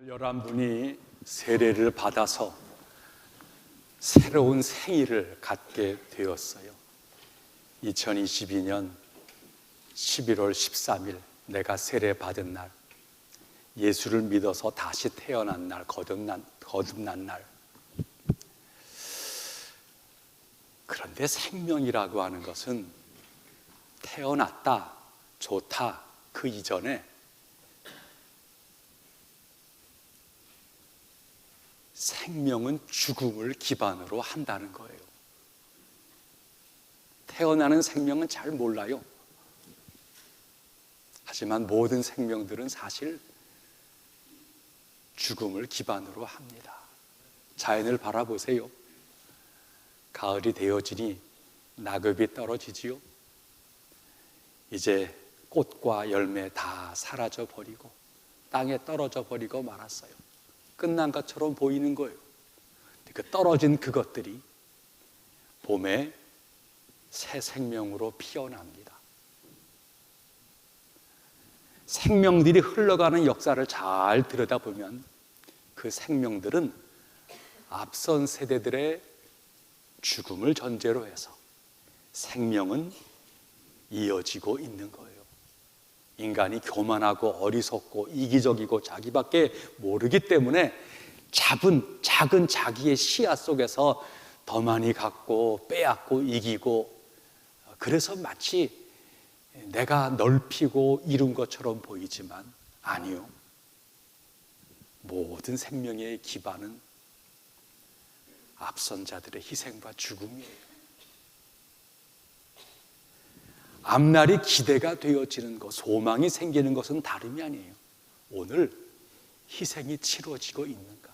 여러분이 세례를 받아서 새로운 생일을 갖게 되었어요. 2022년 11월 13일 내가 세례 받은 날, 예수를 믿어서 다시 태어난 날, 거듭난 날. 그런데 생명이라고 하는 것은 태어났다, 좋다, 그 이전에 생명은 죽음을 기반으로 한다는 거예요. 태어나는 생명은 잘 몰라요. 하지만 모든 생명들은 사실 죽음을 기반으로 합니다. 자연을 바라보세요. 가을이 되어지니 낙엽이 떨어지지요. 이제 꽃과 열매 다 사라져 버리고 땅에 떨어져 버리고 말았어요. 끝난 것처럼 보이는 거예요. 그 떨어진 그것들이 봄에 새 생명으로 피어납니다. 생명들이 흘러가는 역사를 잘 들여다보면 그 생명들은 앞선 세대들의 죽음을 전제로 해서 생명은 이어지고 있는 거예요. 인간이 교만하고 어리석고 이기적이고 자기밖에 모르기 때문에 작은 자기의 시야 속에서 더 많이 갖고 빼앗고 이기고, 그래서 마치 내가 넓히고 이룬 것처럼 보이지만 아니요. 모든 생명의 기반은 앞선 자들의 희생과 죽음이에요. 앞날이 기대가 되어지는 것, 소망이 생기는 것은 다름이 아니에요. 오늘 희생이 치러지고 있는가?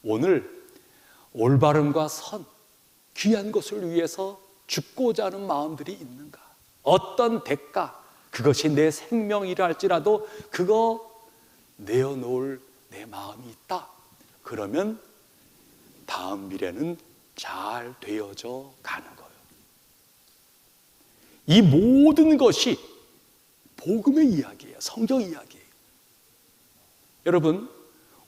오늘 올바름과 선, 귀한 것을 위해서 죽고자 하는 마음들이 있는가? 어떤 대가, 그것이 내 생명이라 할지라도 그거 내어놓을 내 마음이 있다. 그러면 다음 미래는 잘 되어져 가는 거예요. 이 모든 것이 복음의 이야기예요. 성경 이야기예요. 여러분,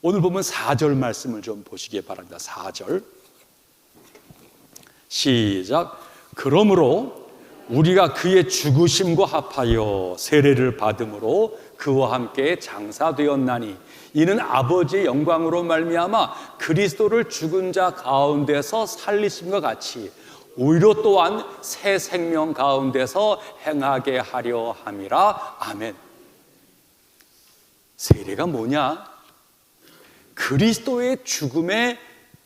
오늘 보면 4절 말씀을 좀 보시기 바랍니다. 4절 시작. 그러므로 우리가 그의 죽으심과 합하여 세례를 받음으로 그와 함께 장사되었나니 이는 아버지의 영광으로 말미암아 그리스도를 죽은 자 가운데서 살리심과 같이 오히려 또한 새 생명 가운데서 행하게 하려 함이라. 아멘. 세례가 뭐냐? 그리스도의 죽음에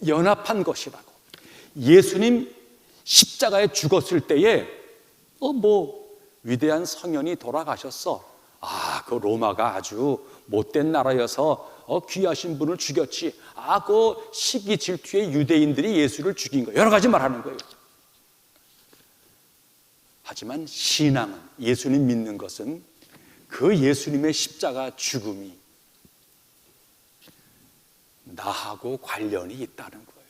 연합한 것이라고. 예수님 십자가에 죽었을 때에 위대한 성현이 돌아가셨어. 그 로마가 아주 못된 나라여서 귀하신 분을 죽였지. 그 시기 질투의 유대인들이 예수를 죽인 거. 여러 가지 말하는 거예요. 하지만 신앙은, 예수님 믿는 것은 그 예수님의 십자가 죽음이 나하고 관련이 있다는 거예요.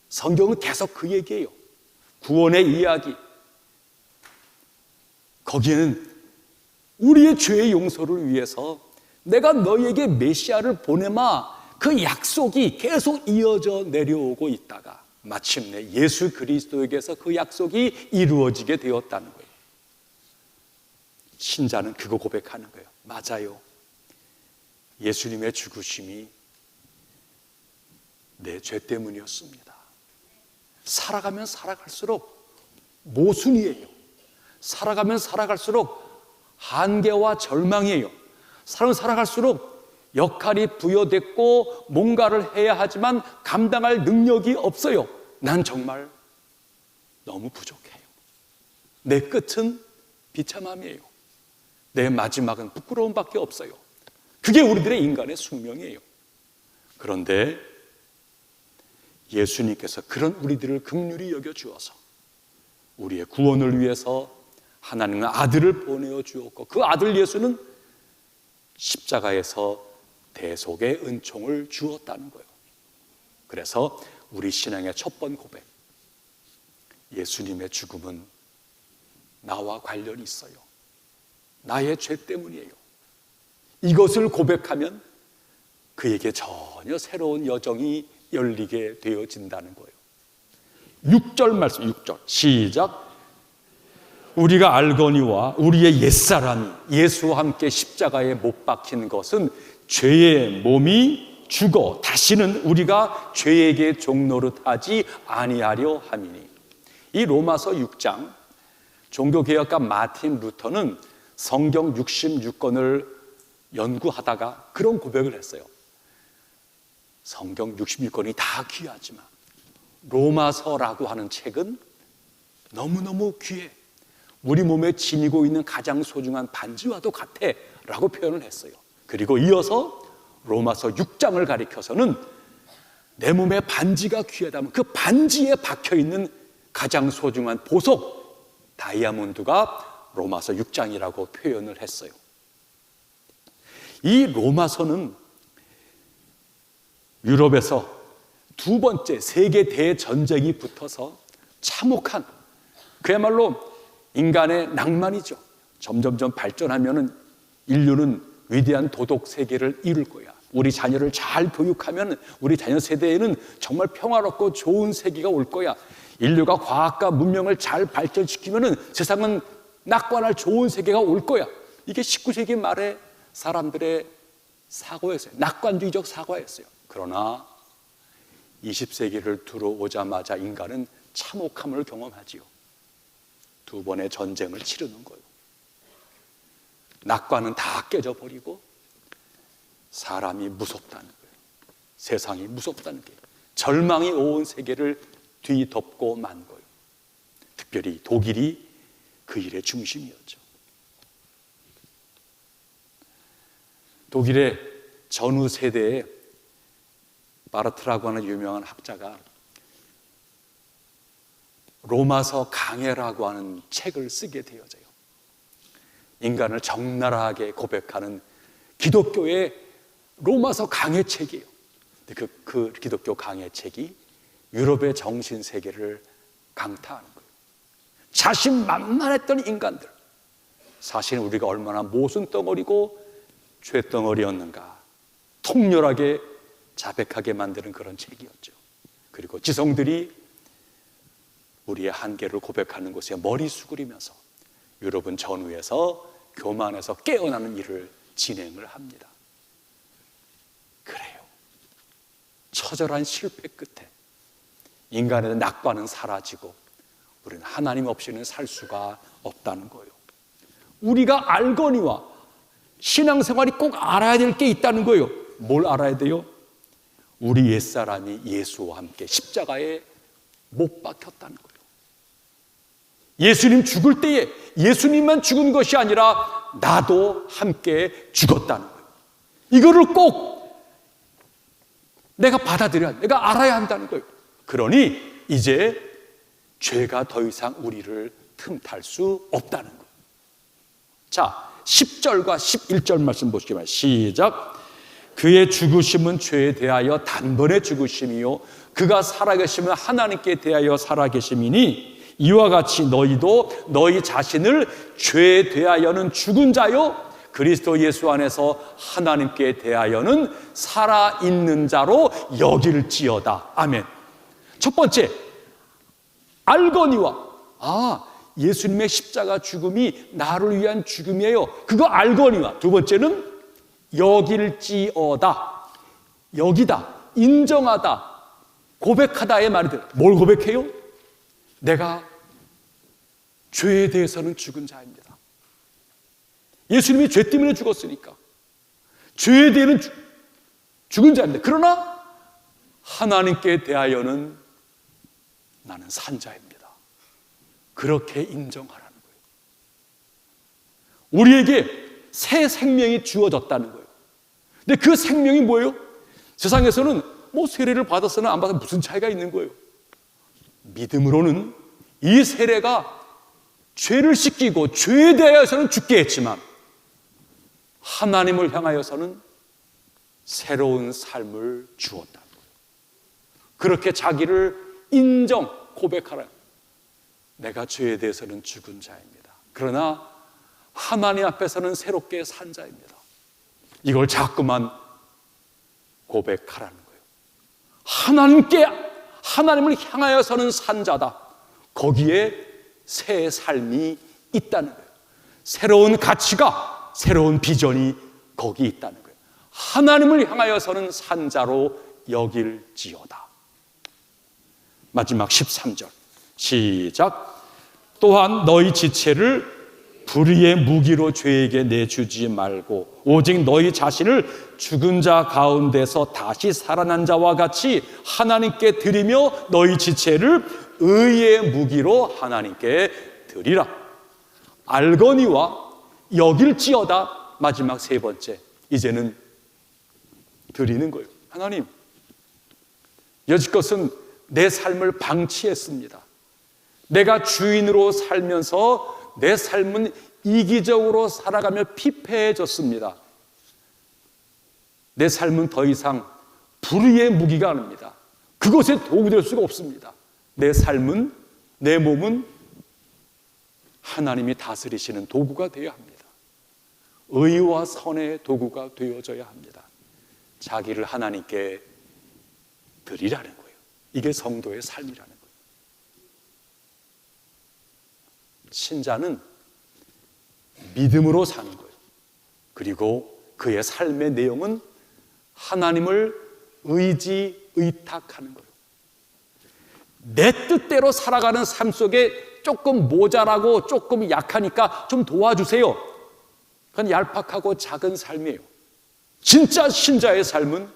성경은 계속 그 얘기예요. 구원의 이야기. 거기에는 우리의 죄의 용서를 위해서 내가 너희에게 메시아를 보내마, 그 약속이 계속 이어져 내려오고 있다가 마침내 예수 그리스도에게서 그 약속이 이루어지게 되었다는 거예요. 신자는 그거 고백하는 거예요. 맞아요. 예수님의 죽으심이 내 죄 때문이었습니다. 살아가면 살아갈수록 모순이에요. 살아가면 살아갈수록 한계와 절망이에요. 사람은 살아갈수록 역할이 부여됐고 뭔가를 해야 하지만 감당할 능력이 없어요. 난 정말 너무 부족해요. 내 끝은 비참함이에요. 내 마지막은 부끄러움밖에 없어요. 그게 우리들의 인간의 숙명이에요. 그런데 예수님께서 그런 우리들을 긍휼히 여겨주어서 우리의 구원을 위해서 하나님의 아들을 보내어 주었고, 그 아들 예수는 십자가에서 대속의 은총을 주었다는 거예요. 그래서 우리 신앙의 첫 번 고백, 예수님의 죽음은 나와 관련이 있어요. 나의 죄 때문이에요. 이것을 고백하면 그에게 전혀 새로운 여정이 열리게 되어진다는 거예요. 6절 말씀, 6절 시작. 우리가 알거니와 우리의 옛사람이 예수와 함께 십자가에 못 박힌 것은 죄의 몸이 죽어 다시는 우리가 죄에게 종노릇하지 아니하려 함이니. 이 로마서 6장, 종교개혁가 마틴 루터는 성경 66권을 연구하다가 그런 고백을 했어요. 성경 66권이 다 귀하지만 로마서라고 하는 책은 너무너무 귀해. 우리 몸에 지니고 있는 가장 소중한 반지와도 같아 라고 표현을 했어요. 그리고 이어서 로마서 6장을 가리켜서는 내 몸에 반지가 귀하다면 그 반지에 박혀있는 가장 소중한 보석 다이아몬드가 로마서 6장이라고 표현을 했어요. 이 로마서는 유럽에서 두 번째 세계 대전쟁이 붙어서 참혹한, 그야말로 인간의 낭만이죠. 점점점 발전하면은 인류는 위대한 도덕 세계를 이룰 거야. 우리 자녀를 잘 교육하면 우리 자녀 세대에는 정말 평화롭고 좋은 세계가 올 거야. 인류가 과학과 문명을 잘 발전시키면은 세상은 낙관할 좋은 세계가 올 거야. 이게 19세기 말에 사람들의 사고였어요. 낙관주의적 사고였어요. 그러나 20세기를 들어오자마자 인간은 참혹함을 경험하지요. 두 번의 전쟁을 치르는 거예요. 낙관은 다 깨져버리고 사람이 무섭다는 거예요. 세상이 무섭다는 게 절망이 온 세계를 뒤덮고 만 거예요. 특별히 독일이 그 일의 중심이었죠. 독일의 전후 세대에 바르트라고 하는 유명한 학자가 로마서 강해라고 하는 책을 쓰게 되어져요. 인간을 적나라하게 고백하는 기독교의 로마서 강해 책이에요. 그 기독교 강해 책이 유럽의 정신 세계를 강타하는 거예요. 자신만만했던 인간들, 사실 우리가 얼마나 모순덩어리고 죄덩어리였는가 통렬하게 자백하게 만드는 그런 책이었죠. 그리고 지성들이 우리의 한계를 고백하는 곳에 머리 수그리면서 유럽은 전후에서 교만에서 깨어나는 일을 진행을 합니다. 그래요. 처절한 실패 끝에 인간의 낙관은 사라지고 우리는 하나님 없이는 살 수가 없다는 거예요. 우리가 알거니와 신앙생활이 꼭 알아야 될 게 있다는 거예요. 뭘 알아야 돼요? 우리 옛사람이 예수와 함께 십자가에 못 박혔다는 거예요. 예수님 죽을 때에 예수님만 죽은 것이 아니라 나도 함께 죽었다는 거예요. 이거를 꼭 내가 받아들여야, 내가 알아야 한다는 거예요. 그러니 이제 죄가 더 이상 우리를 틈탈 수 없다는 거예요. 자, 10절과 11절 말씀 보시기 시작. 그의 죽으심은 죄에 대하여 단번에 죽으심이요 그가 살아계시면 하나님께 대하여 살아계심이니 이와 같이 너희도 너희 자신을 죄에 대하여는 죽은 자요 그리스도 예수 안에서 하나님께 대하여는 살아있는 자로 여길지어다. 아멘. 첫 번째, 알거니와 예수님의 십자가 죽음이 나를 위한 죽음이에요. 그거 알거니와. 두 번째는 여길지어다. 여기다, 인정하다, 고백하다의 말이 돼요. 뭘 고백해요? 내가 죄에 대해서는 죽은 자입니다. 예수님이 죄 때문에 죽었으니까 죄에 대해서는 죽은 자입니다. 그러나 하나님께 대하여는 나는 산 자입니다. 그렇게 인정하라는 거예요. 우리에게 새 생명이 주어졌다는 거예요. 근데 그 생명이 뭐예요? 세상에서는 뭐 세례를 받았으나 안 받았으나 무슨 차이가 있는 거예요? 믿음으로는 이 세례가 죄를 씻기고 죄에 대하여서는 죽게 했지만 하나님을 향하여서는 새로운 삶을 주었다는 거예요. 그렇게 자기를 인정, 고백하라. 내가 죄에 대해서는 죽은 자입니다. 그러나 하나님 앞에서는 새롭게 산 자입니다. 이걸 자꾸만 고백하라는 거예요. 하나님을 향하여 서는 산자다. 거기에 새 삶이 있다는 거예요. 새로운 가치가, 새로운 비전이 거기 있다는 거예요. 하나님을 향하여 서는 산자로 여길지어다. 마지막 13절 시작. 또한 너희 지체를 불의의 무기로 죄에게 내주지 말고 오직 너희 자신을 죽은 자 가운데서 다시 살아난 자와 같이 하나님께 드리며 너희 지체를 의의 무기로 하나님께 드리라. 알거니와 여길지어다. 마지막 세 번째, 이제는 드리는 거예요. 하나님, 여지껏은 내 삶을 방치했습니다. 내가 주인으로 살면서 내 삶은 이기적으로 살아가며 피폐해졌습니다. 내 삶은 더 이상 불의의 무기가 아닙니다. 그것에 도구될 수가 없습니다. 내 삶은, 내 몸은 하나님이 다스리시는 도구가 되어야 합니다. 의와 선의 도구가 되어져야 합니다. 자기를 하나님께 드리라는 거예요. 이게 성도의 삶이라는 거예요. 신자는 믿음으로 사는 거예요. 그리고 그의 삶의 내용은 하나님을 의탁하는 거예요. 내 뜻대로 살아가는 삶 속에 조금 모자라고 조금 약하니까 좀 도와주세요. 그건 얄팍하고 작은 삶이에요. 진짜 신자의 삶은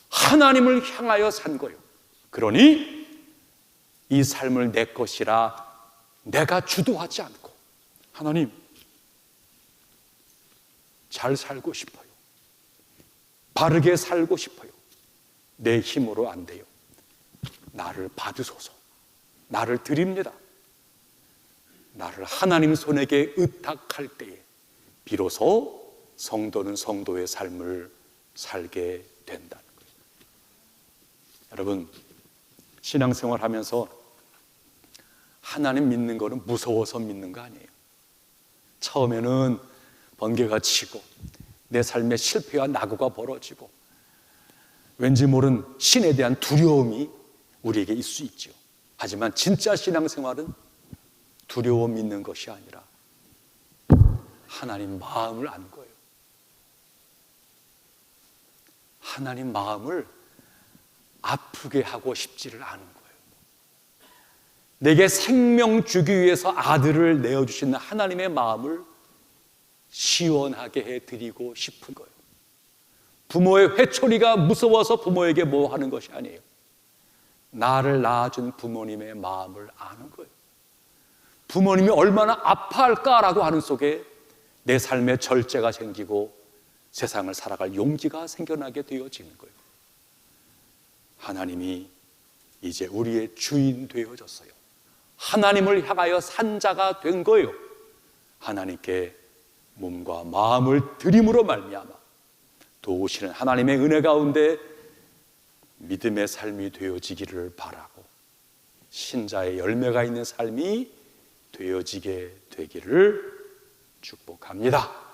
하나님을 향하여 산 거예요. 그러니 이 삶을 내 것이라 내가 주도하지 않고, 하나님, 잘 살고 싶어요. 바르게 살고 싶어요. 내 힘으로 안 돼요. 나를 받으소서. 나를 드립니다. 나를 하나님 손에게 의탁할 때에 비로소 성도는 성도의 삶을 살게 된다는 거예요. 여러분, 신앙생활 하면서 하나님 믿는 거는 무서워서 믿는 거 아니에요. 처음에는 번개가 치고 내 삶에 실패와 낙오가 벌어지고 왠지 모른 신에 대한 두려움이 우리에게 있을 수 있죠. 하지만 진짜 신앙생활은 두려워 믿는 것이 아니라 하나님 마음을 아는 거예요. 하나님 마음을 아프게 하고 싶지를 않은 거예요. 내게 생명 주기 위해서 아들을 내어주신 하나님의 마음을 시원하게 해드리고 싶은 거예요. 부모의 회초리가 무서워서 부모에게 뭐 하는 것이 아니에요. 나를 낳아준 부모님의 마음을 아는 거예요. 부모님이 얼마나 아파할까라고 하는 속에 내 삶에 절제가 생기고 세상을 살아갈 용기가 생겨나게 되어지는 거예요. 하나님이 이제 우리의 주인 되어졌어요. 하나님을 향하여 산 자가 된 거예요. 하나님께 몸과 마음을 드림으로 말미암아 도우시는 하나님의 은혜 가운데 믿음의 삶이 되어지기를 바라고 신자의 열매가 있는 삶이 되어지게 되기를 축복합니다.